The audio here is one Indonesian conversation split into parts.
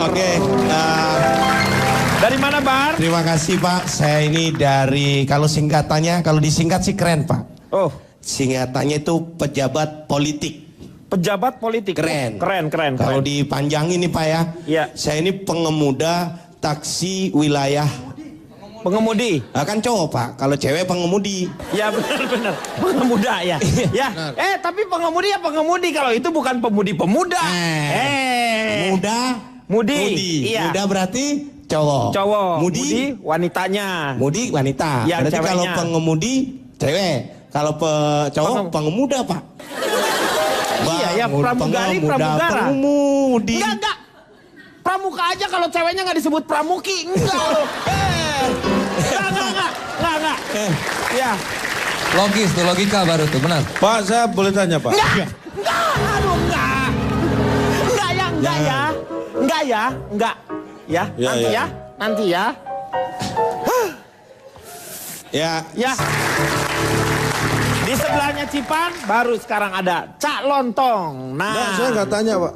Oke. Dari mana, Bar? Terima kasih Pak. Saya ini dari, kalau singkatannya, kalau disingkat sih keren Pak. Oh, Singkatannya itu pejabat politik. pejabat politik. Keren. Keren. Kalau dipanjangin nih Pak ya. Iya. Saya ini pengemuda taksi wilayah. Pengemudi. Kan cowok Pak. Kalau cewek pengemudi. Ya benar. Pengemuda ya. Ya. Tapi pengemudi ya pengemudi. Kalau itu bukan pemudi-pemuda. Mudi. Iya. Iya. Muda berarti cowok. Mudi wanitanya. Mudi wanita. Yang berarti ceweknya. kalau pengemudi cewek. Kalau cowok pengemuda Pak. Iya ya, pramugari, pramugara. Pengemudi. Enggak. Pramuka aja kalau ceweknya nggak disebut pramuki. Enggak. Enggak. Ya. Logis tuh, logika baru tuh, benar. Pak, saya boleh tanya Pak? Enggak. Nanti ya. Ya. Di sebelahnya Cipan baru sekarang ada Cak Lontong. Enggak, saya nggak tanya Pak.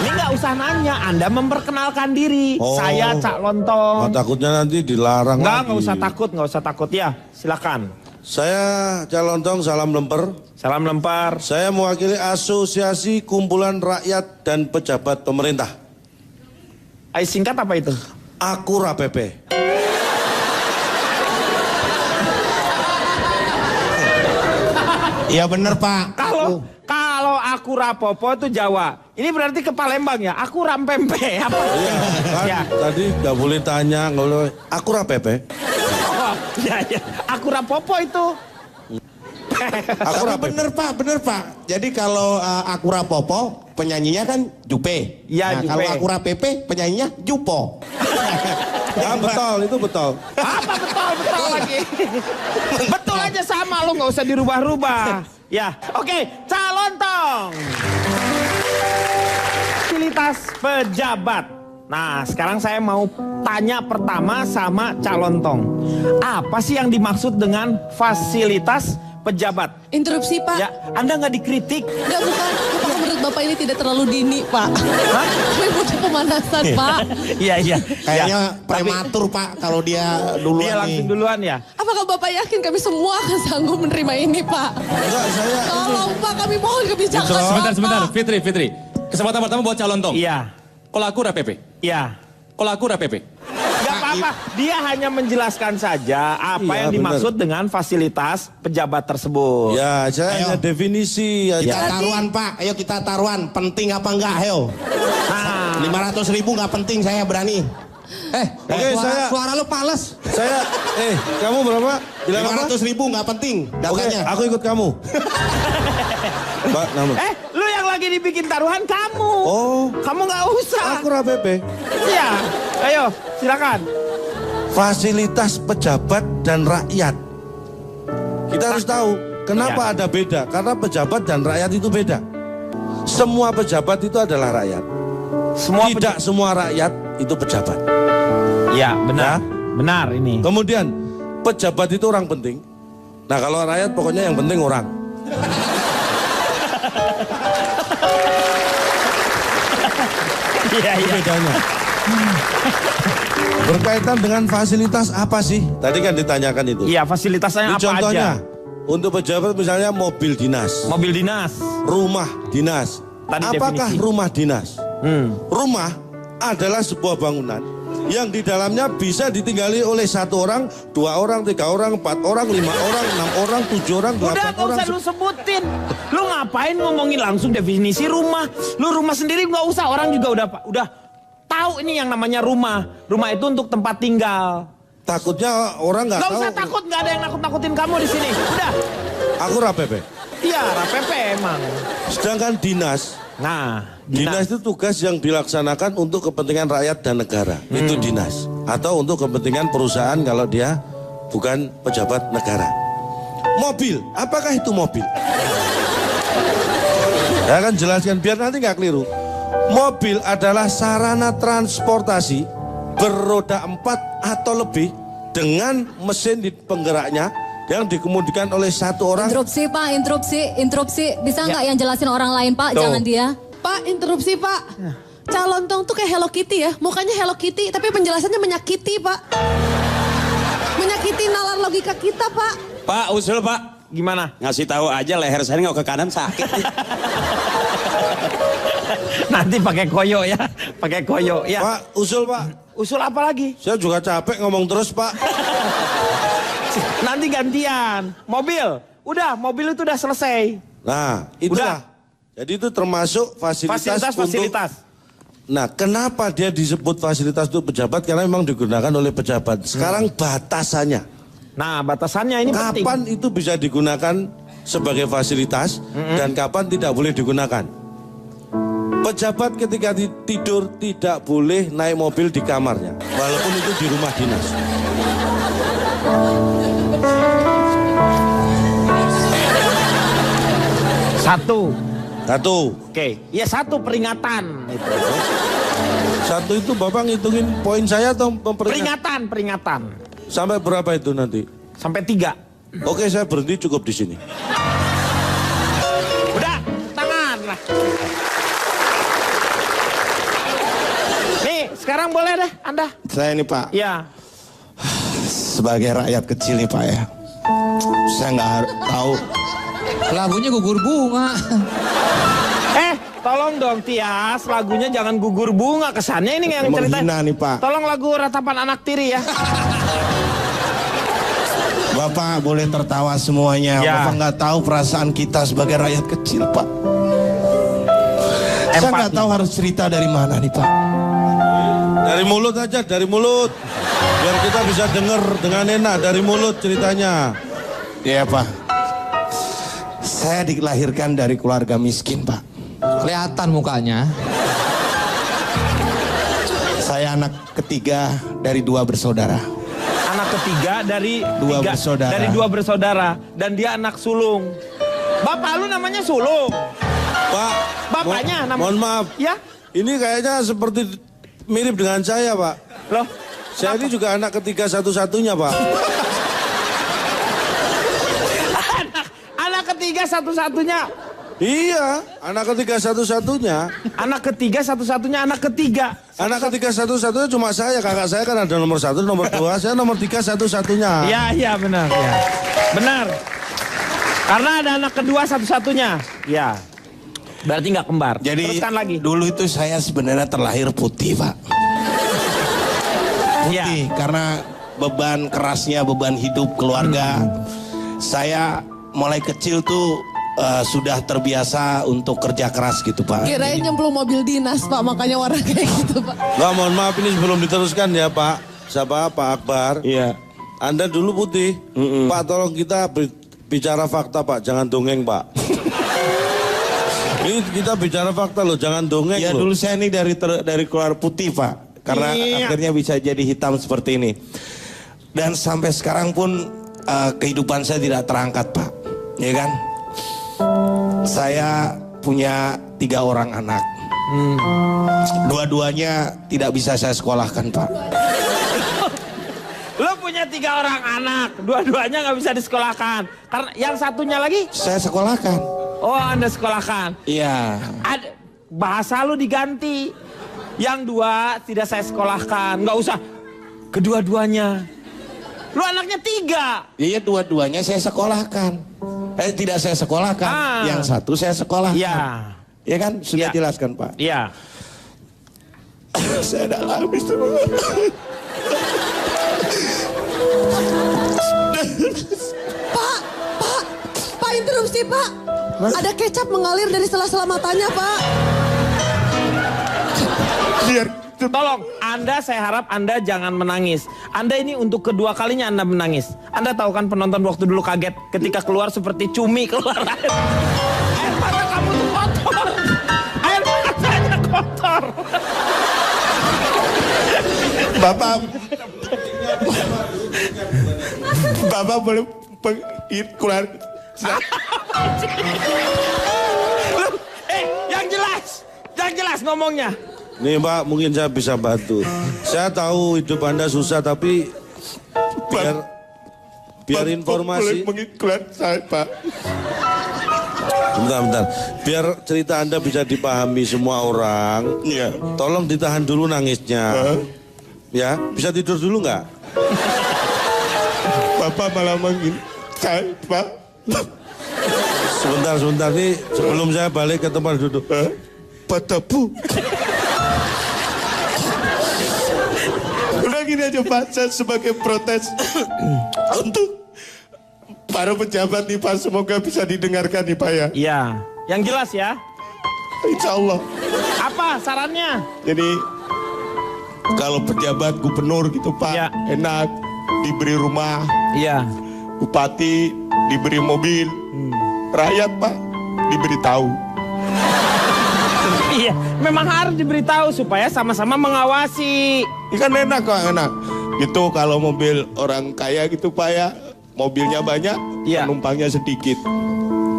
Ini nggak usah nanya, Anda memperkenalkan diri. Oh. Saya Cak Lontong. Takutnya nanti dilarang lagi. Nggak usah takut ya. Silakan. Saya Cak Lontong, salam lemper. Salam lempar. Saya mewakili Asosiasi Kumpulan Rakyat dan Pejabat Pemerintah. Singkat apa itu? Akura PP. Iya bener Pak. Kalau aku rapopo itu Jawa. Ini berarti ke Palembang ya. Aku rampempe apa? Iya, kan? Ya. Tadi nggak boleh tanya, nggak boleh. Akura PP. Oh, ya. Aku rapopo itu. Tapi bener Pak. Jadi kalau Akura Popo penyanyinya kan Jupe. Iya, Jupe. Kalau Akura Pepe penyanyinya Jupo. Ya betul, itu betul. Apa betul lagi? Betul aja sama, lo nggak usah dirubah-rubah. Ya, oke, Cak Lontong. Fasilitas pejabat. Nah, sekarang saya mau tanya pertama sama Cak Lontong. Apa sih yang dimaksud dengan fasilitas pejabat? Interupsi Pak. Ya, Anda nggak dikritik? Enggak, bukan. Apakah menurut Bapak ini tidak terlalu dini Pak? Hah? Kami butuh pemanasan Pak. Iya. Kayaknya Ya, prematur Pak kalau dia duluan Dia langsung nih. duluan ya? Apakah Bapak yakin kami semua akan sanggup menerima ini Pak? Enggak, saya... Tolong Pak, kami mohon kebijaksanaan Sebentar. Pak. Fitri. Kesempatan pertama buat Cak Lontong. Iya. Kalau aku PP. Iya. Kalau aku PP. Gak apa-apa, dia hanya menjelaskan saja apa Iya, yang dimaksud dengan fasilitas pejabat tersebut. Ya, saya Ayo. hanya definisi Kita aja. taruhan Pak. Ayo kita taruhan. Penting apa enggak? Ayo. Nah, 500.000 nggak penting, saya berani. Oke, Suara lu pales. Saya, kamu berapa? Bilang apa? 500.000 nggak penting Oke, datanya. aku ikut kamu. Mbak, nama. lu yang lagi dibikin taruhan kamu. Oh, Kamu nggak usah. Akura PP. Iya, ayo silakan. Fasilitas pejabat dan rakyat. Kita harus tahu kenapa ada beda. Karena pejabat dan rakyat itu beda. Semua pejabat itu adalah rakyat. Tidak semua rakyat itu pejabat. Iya, benar. Ya? Benar ini. Kemudian pejabat itu orang penting. Nah kalau rakyat pokoknya yang penting orang. Iya. Itu bedanya. Berkaitan dengan fasilitas apa sih? Tadi kan ditanyakan itu. Iya, fasilitasnya Ini apa contohnya, aja? untuk pejabat misalnya mobil dinas, Mobil dinas. rumah dinas. Tadi Apakah definisi. rumah dinas? Rumah adalah sebuah bangunan yang di dalamnya bisa ditinggali oleh 1 orang, 2 orang, 3 orang, 4 orang, 5 orang, 6 orang, 7 orang, 8 Udah, gak orang. usah lu sebutin. Lu ngapain ngomongin langsung definisi rumah? Lu rumah sendiri gak usah. Orang juga udah tahu ini yang namanya rumah. Rumah itu untuk tempat tinggal. Takutnya orang nggak Gak tahu. usah takut, gak ada yang nakut-nakutin kamu di sini. Udah. Aku rapepe. Iya, RPP emang. Sedangkan dinas Dinas. itu tugas yang dilaksanakan untuk kepentingan rakyat dan negara. Itu dinas. Atau untuk kepentingan perusahaan kalau dia bukan pejabat negara. Mobil, apakah itu mobil? Saya akan jelaskan biar nanti nggak keliru. Mobil adalah sarana transportasi beroda 4 atau lebih dengan mesin di penggeraknya yang dikemudikan oleh 1 orang. Interupsi Pak, interupsi. Bisa nggak yang jelasin orang lain Pak, Tuh. jangan dia. Pak, interupsi Pak. Calontong tuh kayak Hello Kitty ya. Mukanya Hello Kitty tapi penjelasannya menyakiti, Pak. Menyakiti nalar logika kita, Pak. Pak, usul Pak. Gimana? Ngasih tahu aja leher saya nggak ke kanan sakit. Nanti pakai koyo ya. Pakai koyo ya. Pak, usul Pak. Usul apa lagi? Saya juga capek ngomong terus Pak. Nanti gantian. Mobil. Udah, mobil itu udah selesai. Nah, itulah. Jadi itu termasuk fasilitas. Fasilitas. Nah, kenapa dia disebut fasilitas untuk pejabat? Karena memang digunakan oleh pejabat. Sekarang batasannya. Nah, batasannya ini penting. Kapan itu bisa digunakan sebagai fasilitas dan kapan tidak boleh digunakan? Pejabat ketika tidur tidak boleh naik mobil di kamarnya, walaupun itu di rumah dinas. Satu. Oke. Ya satu peringatan. Satu itu Bapak ngitungin poin saya atau Peringatan. Sampai berapa itu nanti? Sampai 3. Oke, saya berhenti cukup di sini. Udah, tangan lah. Nih, sekarang boleh deh Anda. Saya ini Pak, Ya. sebagai rakyat kecil nih Pak ya. Saya nggak tahu. Lagunya gugur bunga. Tolong dong Tias, lagunya jangan gugur bunga. Kesannya ini yang cerita. Menghina nih Pak. Tolong lagu Ratapan Anak Tiri ya. Bapak boleh tertawa semuanya. Ya. Bapak nggak tahu perasaan kita sebagai rakyat kecil Pak. Saya nggak tahu harus cerita dari mana nih Pak. Dari mulut aja, dari mulut. Biar kita bisa dengar dengan enak dari mulut ceritanya. Iya Pak. Saya dilahirkan dari keluarga miskin Pak. Kelihatan mukanya. Saya anak ketiga dari 2 bersaudara. Anak ketiga dari Dua dua bersaudara. Dan dia anak sulung. Bapak lu namanya sulung. Pak, Bapaknya namanya. mohon maaf. Ya? Ini kayaknya seperti mirip dengan saya, Pak. Loh. Saya ini juga anak ketiga satu-satunya, Pak. Anak ketiga satu-satunya. Iya, anak ketiga satu-satunya. Anak ketiga satu-satunya anak ketiga. Anak ketiga satu-satunya cuma saya. Kakak saya kan ada nomor 1, nomor 2. Saya nomor 3 satu-satunya. Iya benar. Ya. Benar. Karena ada anak kedua satu-satunya. Ya. Berarti nggak kembar. Jadi teruskan lagi. dulu itu saya sebenarnya terlahir putih Pak. Putih karena beban kerasnya, beban hidup keluarga. Saya mulai kecil tuh sudah terbiasa untuk kerja keras gitu Pak. Kirain nyemplung mobil dinas, Pak, makanya warna kayak gitu, Pak. Nggak, mohon maaf ini sebelum diteruskan ya, Pak. Siapa? Pak Akbar. Iya. Anda dulu putih. Pak, tolong kita bicara fakta, Pak. Jangan dongeng, Pak. Ini kita bicara fakta loh, jangan dongeng Ya loh. dulu saya ini dari keluar putih Pak. Karena akhirnya bisa jadi hitam seperti ini. Dan sampai sekarang pun kehidupan saya tidak terangkat Pak. Ya kan? Saya punya 3 orang anak. Dua-duanya tidak bisa saya sekolahkan Pak. Lo punya 3 orang anak, dua-duanya nggak bisa disekolahkan. Karena yang satunya lagi, Saya sekolahkan. oh Anda sekolahkan. Iya. Bahasa lu diganti. Yang 2 tidak saya sekolahkan, nggak usah. Kedua-duanya. Lu anaknya 3. Iya dua-duanya saya sekolahkan. Tidak saya sekolahkan. Yang satu saya sekolahkan. Iya. Ya kan? Sudah Ya. jelaskan Pak. Iya. Saya dah habis tuh. Pak, interupsi, Pak. Ada kecap mengalir dari sela-sela matanya, Pak. Biar Tolong, saya harap Anda jangan menangis. Anda ini untuk kedua kalinya Anda menangis. Anda tahu kan penonton waktu dulu kaget ketika keluar seperti cumi keluar air. Air mata kamu tuh kotor. Air matanya kotor. Bapak boleh keluar. Yang jelas ngomongnya. Nih Pak, mungkin saya bisa bantu. Saya tahu hidup Anda susah, tapi biar informasi. Boleh keluar saya Pak. Bentar. Biar cerita Anda bisa dipahami semua orang. Iya. Tolong ditahan dulu nangisnya. Ya, bisa tidur dulu nggak? Bapak malah manggil saya, Pak. Sebentar nih sebelum saya balik ke tempat duduk. Pak Tabu. Udah gini aja Pak, saya sebagai protes untuk para pejabat nih Pak, semoga bisa didengarkan nih Pak ya. Iya. Yang jelas ya. Insya Allah. Apa sarannya? Jadi kalau pejabat gubernur gitu Pak, Ya. enak diberi rumah, Iya. bupati diberi mobil, rakyat Pak diberi tahu. Iya. Memang harus diberitahu supaya sama-sama mengawasi. Ini kan enak kok, enak. Gitu kalau mobil orang kaya gitu Pak ya, mobilnya banyak, Iya. penumpangnya sedikit.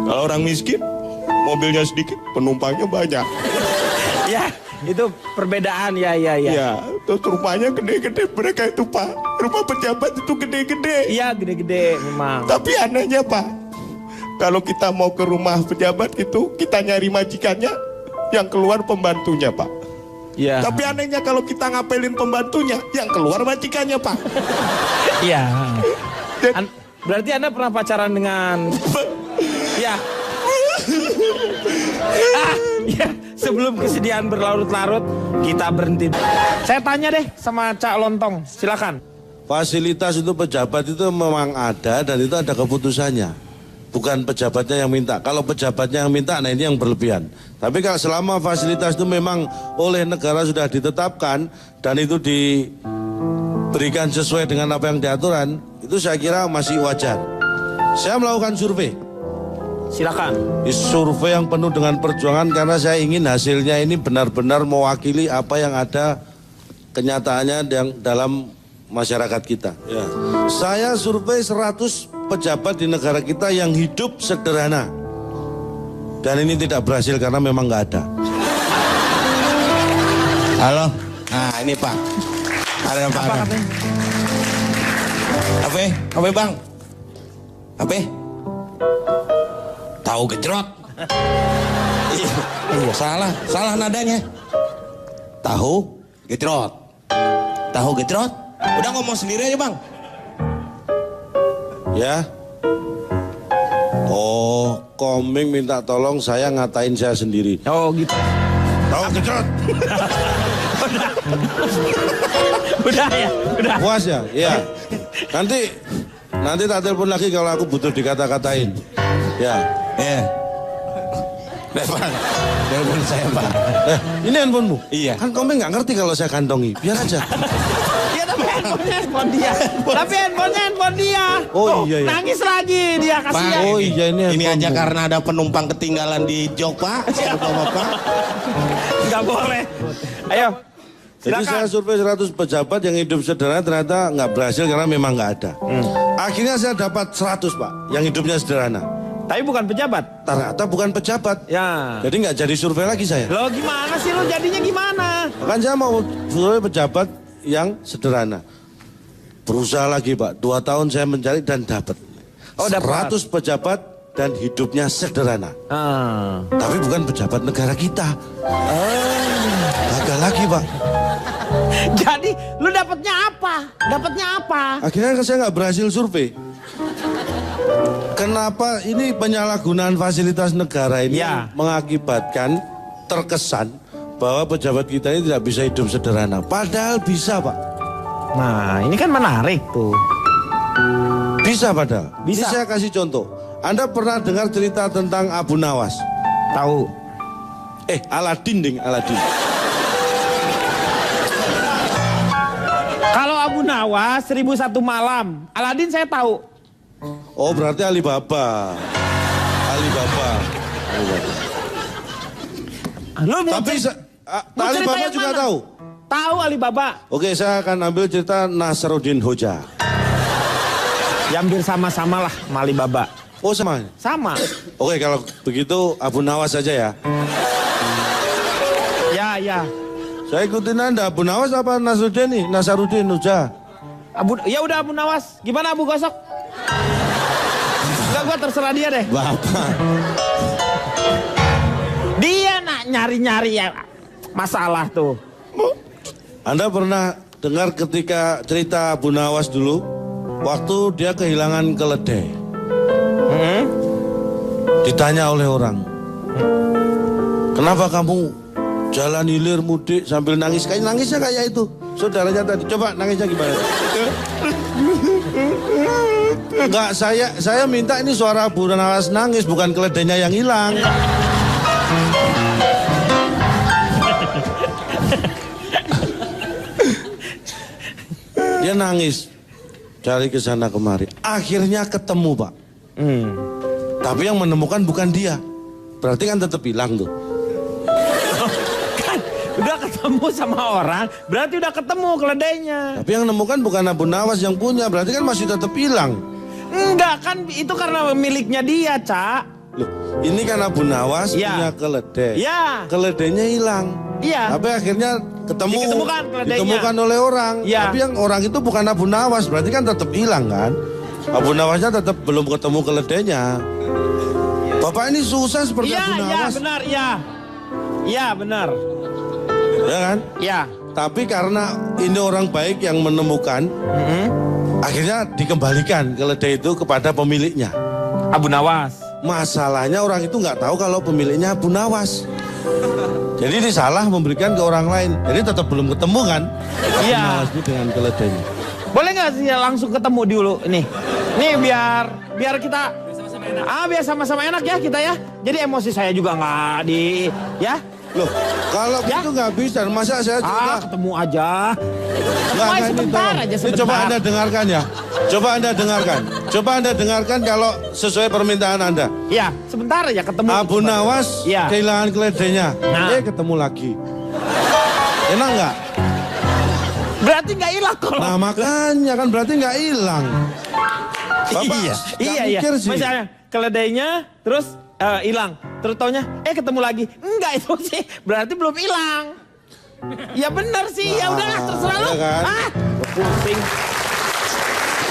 Kalau orang miskin, mobilnya sedikit, penumpangnya banyak. Ya, itu perbedaan ya. Ya, terus rumahnya gede-gede mereka itu Pak. Rumah pejabat itu gede-gede. Iya, gede-gede memang. Tapi anehnya Pak, kalau kita mau ke rumah pejabat gitu, kita nyari majikannya, yang keluar pembantunya Pak. Iya. Tapi anehnya kalau kita ngapelin pembantunya, yang keluar majikannya Pak. Iya. Dan- Berarti Anda pernah pacaran dengan ya. Ya, sebelum kesedihan berlarut-larut, kita berhenti. Saya tanya deh sama Cak Lontong, silakan. Fasilitas untuk pejabat itu memang ada dan itu ada keputusannya. Bukan pejabatnya yang minta. Kalau pejabatnya yang minta, nah ini yang berlebihan. Tapi kalau selama fasilitas itu memang oleh negara sudah ditetapkan dan itu diberikan sesuai dengan apa yang diaturan, itu saya kira masih wajar. Saya melakukan survei. Silakan. Survei yang penuh dengan perjuangan karena saya ingin hasilnya ini benar-benar mewakili apa yang ada kenyataannya yang dalam masyarakat kita. Ya. Saya survei 100 pejabat di negara kita yang hidup sederhana. Dan ini tidak berhasil karena memang nggak ada. Halo, nah ini Pak. Ada Pak. Apa katanya? Apa Bang? Apa? Tahu gejrot. Iya, salah nadanya. Tahu gejrot. Tahu gejrot. Udah ngomong sendiri aja Bang. Ya. Oh, Koming minta tolong saya ngatain saya sendiri. Oh gitu. Tahu gejrot. Udah ya, udah. Puas ya? Iya. Nanti tak telepon lagi kalau aku butuh dikata-katain. Ya. Pak, telepon saya Pak. Ini handphonemu? Iya. Kan Komeng nggak ngerti kalau saya kantongi. Biar aja. Iya tapi handphone dia. Tapi handphone dia. Oh, iya. Nangis lagi dia kasihan. Oh iya ini Ini aja handphonemu. karena ada penumpang ketinggalan di jok Pak. Bapak. Nggak boleh. Ayo. Jadi Silakan. saya survei 100 pejabat yang hidup sederhana ternyata nggak berhasil karena memang nggak ada. Akhirnya saya dapat 100 Pak yang hidupnya sederhana. Tapi bukan pejabat. Ternyata bukan pejabat. Ya. Jadi nggak jadi survei lagi saya. Lo gimana sih lo jadinya gimana? Kan saya mau survei pejabat yang sederhana. Berusaha lagi Pak. 2 tahun saya mencari dan dapat. Oh, dapat. 100 pejabat dan hidupnya sederhana. Ah. Tapi bukan pejabat negara kita. Gagal lagi Pak. Jadi lu dapatnya apa? Dapatnya apa? Akhirnya saya nggak berhasil survei. Kenapa ini penyalahgunaan fasilitas negara ini Ya. mengakibatkan terkesan bahwa pejabat kita ini tidak bisa hidup sederhana. Padahal bisa Pak. Nah, ini kan menarik tuh. Bisa padahal. Bisa. Ini saya kasih contoh. Anda pernah dengar cerita tentang Abu Nawas? Tahu. Aladin ding, Aladin. Kalau Abu Nawas 1001 malam. Aladin saya tahu. Oh berarti Alibaba. Alibaba. Lu mau Tapi cerita Alibaba yang juga mana? tahu. Tahu Alibaba. Oke, saya akan ambil cerita Nasruddin Hoja. Ya, hampir sama-sama lah sama Alibaba. Oh sama. Sama. Oke, kalau begitu Abu Nawas saja ya. Ya. Saya ikutin Anda. Abu Nawas apa Nasruddin nih? Nasruddin Hoja. Ya udah Abu Nawas. Gimana Abu Gosok? Enggak, gua terserah dia deh. Bapak. nyari-nyari ya masalah tuh. Anda pernah dengar ketika cerita Bu Nawas dulu, waktu dia kehilangan keledai. Ditanya oleh orang, kenapa kamu jalan hilir mudik sambil nangis? Kayak nangisnya kayak itu. Saudaranya tadi, coba nangisnya gimana? Enggak, saya minta ini suara Bu Nawas nangis, bukan keledainya yang hilang. Dia nangis, cari ke sana kemari. Akhirnya ketemu, Pak. Tapi yang menemukan bukan dia. Berarti kan tetap hilang tuh. Kan udah ketemu sama orang, berarti udah ketemu keledainya. Tapi yang menemukan bukan Abu Nawas yang punya, berarti kan masih tetap hilang. Enggak kan, itu karena miliknya dia, Cak. Loh, ini kan Abu Nawas Ya. punya keledai. Ya. Keledainya hilang. Iya. Tapi akhirnya Diketemukan keledainya. ditemukan oleh orang. Ya. Tapi yang orang itu bukan Abu Nawas, berarti kan tetap hilang kan? Abu Nawasnya tetap belum ketemu keledainya. Bapak ini susah seperti Iya, Abu iya Nawas. benar, iya. Iya benar. Ya kan? Iya. Tapi karena ini orang baik yang menemukan, akhirnya dikembalikan keledai itu kepada pemiliknya. Abu Nawas. Masalahnya orang itu nggak tahu kalau pemiliknya Abu Nawas. Jadi disalah memberikan ke orang lain. Jadi tetap belum ketemu kan? Abu Iya. Nawas itu dengan keledainya. Boleh nggak sih langsung ketemu dulu nih? Nih biar kita biar sama-sama enak ya kita ya. Jadi emosi saya juga nggak di ya. Loh, kalau Ya. itu nggak bisa, masa saya cerita? Ketemu aja. Nggak, Ketemu ini sebentar tolong. aja Ini sebentar. coba Anda dengarkan ya. Coba Anda dengarkan. Coba Anda dengarkan kalau sesuai permintaan Anda. Ya, sebentar aja ketemu. Abu Nawas Iya. kehilangan keledainya. Nah. Ketemu lagi. Enak nggak? Berarti nggak hilang kalau. Nah makanya kan berarti nggak hilang. Bapak nggak Iya. mikir sih. Misalnya keledainya terus hilang. Terus taunya ketemu lagi. Enggak itu sih. Berarti belum hilang. Ya benar sih. Ya udahlah terserah lu. ya kan? Pusing.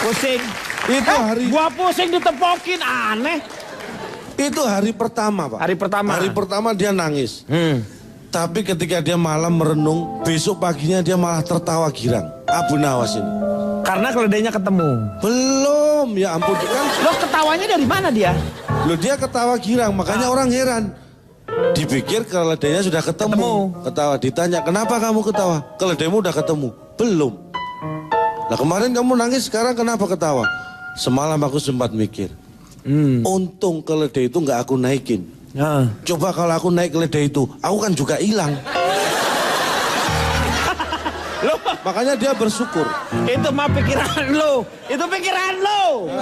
Pusing. Itu hari Gua pusing ditepokin aneh. itu hari pertama, Pak. Hari pertama. Hari pertama dia nangis. Tapi ketika dia malam merenung, besok paginya dia malah tertawa girang. Abu Nawas ini. Karena keledainya ketemu. Belum, ya ampun kan. Lo ketawanya dari mana dia? Loh dia ketawa girang, makanya orang heran. Dipikir keledainya sudah ketemu. Ketawa, ditanya, kenapa kamu ketawa? Keledaimu udah ketemu. Belum. Nah kemarin kamu nangis, sekarang kenapa ketawa? Semalam aku sempat mikir. Untung keledai itu nggak aku naikin. Coba kalau aku naik keledai itu, aku kan juga hilang. Lo Makanya dia bersyukur. itu mah pikiran lo. Itu pikiran lo.